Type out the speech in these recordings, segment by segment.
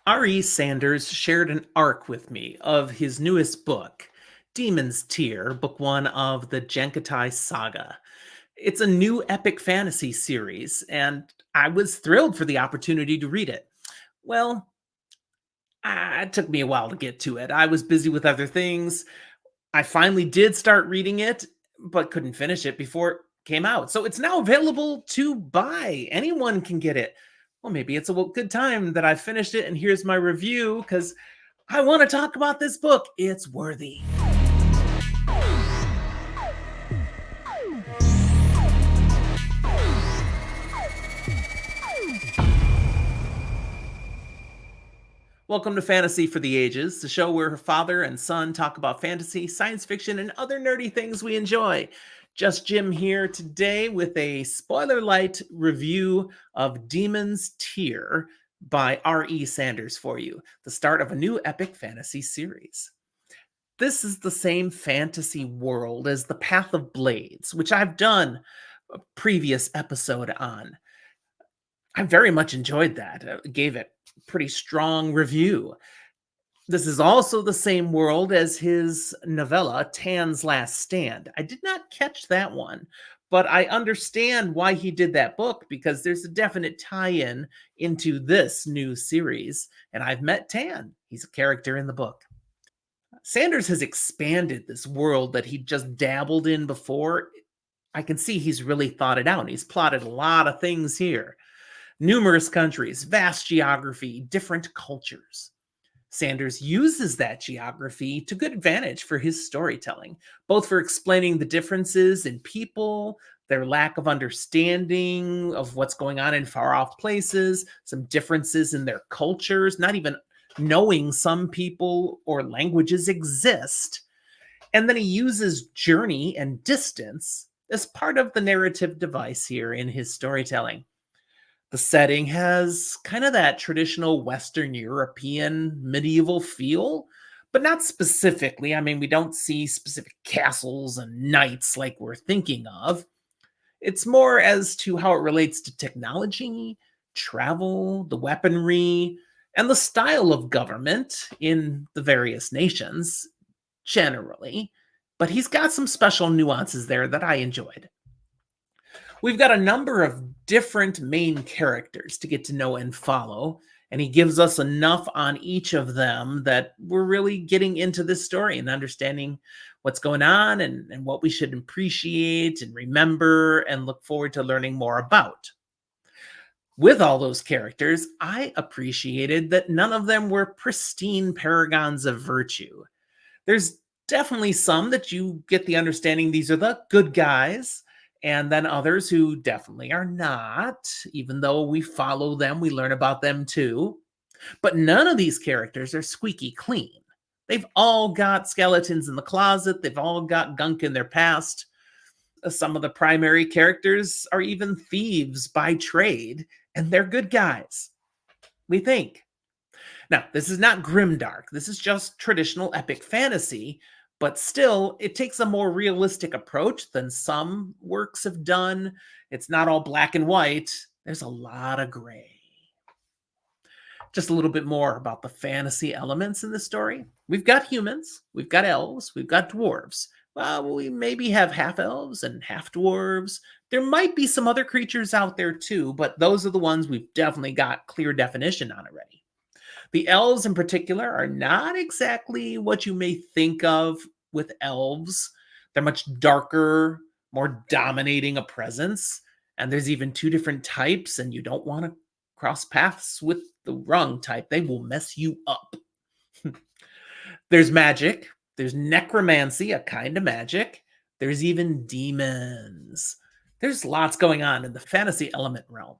R.E. Sanders shared an arc with me of his newest book, Demon's Tear, book one of the Jankatai Saga. It's a new epic fantasy series, and I was thrilled for the opportunity to read it. Well, it took me a while to get to it. I was busy with other things. I finally did start reading it, but couldn't finish it before it came out. So it's now available to buy. Anyone can get it. Well, maybe it's a good time that I finished it, and here's my review because I want to talk about this book. It's worthy. Welcome to Fantasy for the Ages, the show where her father and son talk about fantasy, science fiction, and other nerdy things we enjoy. Just Jim here today with a spoiler-lite review of Demon's Tear by R.E. Sanders for you, the start of a new epic fantasy series. This is the same fantasy world as The Path of Blades, which I've done a previous episode on. I very much enjoyed that. Gave it a pretty strong review. This is also the same world as his novella, Tan's Last Stand. I did not catch that one, but I understand why he did that book because there's a definite tie-in into this new series, and I've met Tan. He's a character in the book. Sanders has expanded this world that he just dabbled in before. I can see he's really thought it out. He's plotted a lot of things here. Numerous countries, vast geography, different cultures. Sanders uses that geography to good advantage for his storytelling, both for explaining the differences in people, their lack of understanding of what's going on in far off places, some differences in their cultures, not even knowing some people or languages exist. And then he uses journey and distance as part of the narrative device here in his storytelling. The setting has kind of that traditional Western European medieval feel, but not specifically. I mean, we don't see specific castles and knights like we're thinking of. It's more as to how it relates to technology, travel, the weaponry, and the style of government in the various nations generally. But he's got some special nuances there that I enjoyed. We've got a number of different main characters to get to know and follow, and he gives us enough on each of them that we're really getting into this story and understanding what's going on and what we should appreciate and remember and look forward to learning more about. With all those characters, I appreciated that none of them were pristine paragons of virtue. There's definitely some that you get the understanding these are the good guys, and then others who definitely are not. Even though we follow them, we learn about them too. But none of these characters are squeaky clean. They've all got skeletons in the closet, they've all got gunk in their past. Some of the primary characters are even thieves by trade, and they're good guys, we think. Now, this is not grimdark. This is just traditional epic fantasy, but still, it takes a more realistic approach than some works have done. It's not all black and white. There's a lot of gray. Just a little bit more about the fantasy elements in the story. We've got humans, we've got elves, we've got dwarves. Well, we maybe have half elves and half dwarves. There might be some other creatures out there too, but those are the ones we've definitely got clear definition on already. The elves in particular are not exactly what you may think of with elves. They're much darker, more dominating a presence. And there's even two different types, and you don't want to cross paths with the wrong type. They will mess you up. There's magic. There's necromancy, a kind of magic. There's even demons. There's lots going on in the fantasy element realm.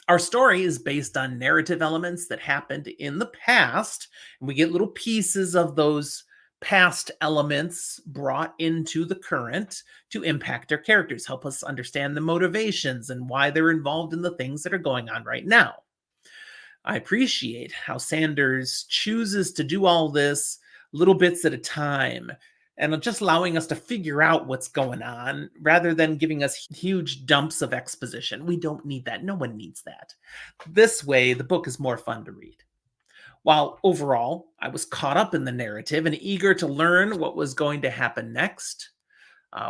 Our story is based on narrative elements that happened in the past, and we get little pieces of those past elements brought into the current to impact our characters, help us understand the motivations and why they're involved in the things that are going on right now. I appreciate how Sanders chooses to do all this little bits at a time and just allowing us to figure out what's going on rather than giving us huge dumps of exposition. We don't need that. No one needs that. This way, the book is more fun to read. While overall, I was caught up in the narrative and eager to learn what was going to happen next.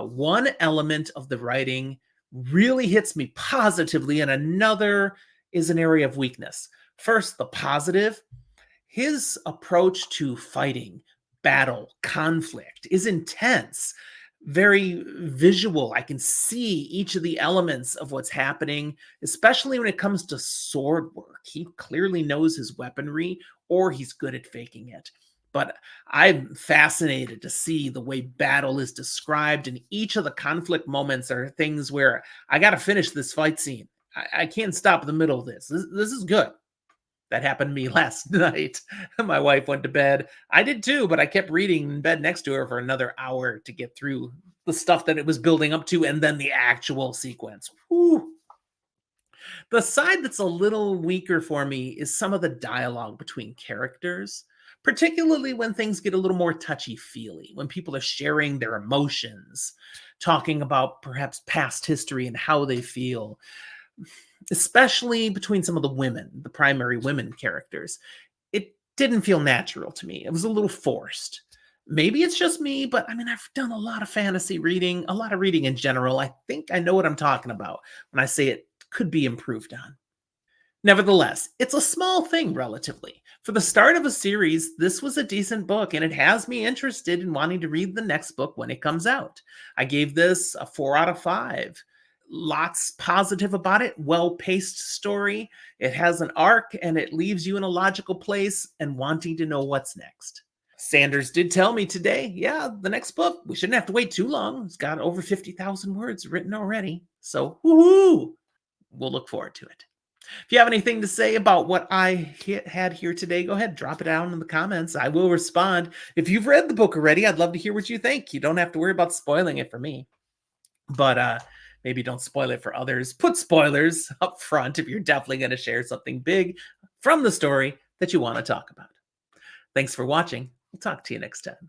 One element of the writing really hits me positively, and another is an area of weakness. First, the positive. His approach to fighting, battle, conflict is intense, very visual. I can see each of the elements of what's happening, especially when it comes to sword work. He clearly knows his weaponry, or he's good at faking it. But I'm fascinated to see the way battle is described, and each of the conflict moments are things where I got to finish this fight scene. I can't stop in the middle of this. This is good. That happened to me last night. My wife went to bed. I did too, but I kept reading in bed next to her for another hour to get through the stuff that it was building up to and then the actual sequence. Whew. The side that's a little weaker for me is some of the dialogue between characters, particularly when things get a little more touchy-feely, when people are sharing their emotions, talking about perhaps past history and how they feel, especially between some of the women, the primary women characters. It didn't feel natural to me. It was a little forced. Maybe it's just me, but I mean, I've done a lot of fantasy reading, a lot of reading in general. I think I know what I'm talking about when I say it could be improved on. Nevertheless, it's a small thing relatively. For the start of a series, this was a decent book, and it has me interested in wanting to read the next book when it comes out. I gave this a 4 out of 5. Lots positive about it. Well-paced story. It has an arc, and it leaves you in a logical place and wanting to know what's next. Sanders did tell me today, yeah, the next book, we shouldn't have to wait too long. It's got over 50,000 words written already. So, woohoo! We'll look forward to it. If you have anything to say about what I had here today, go ahead, drop it down in the comments. I will respond. If you've read the book already, I'd love to hear what you think. You don't have to worry about spoiling it for me. But maybe don't spoil it for others. Put spoilers up front if you're definitely going to share something big from the story that you want to talk about. Thanks for watching. We'll talk to you next time.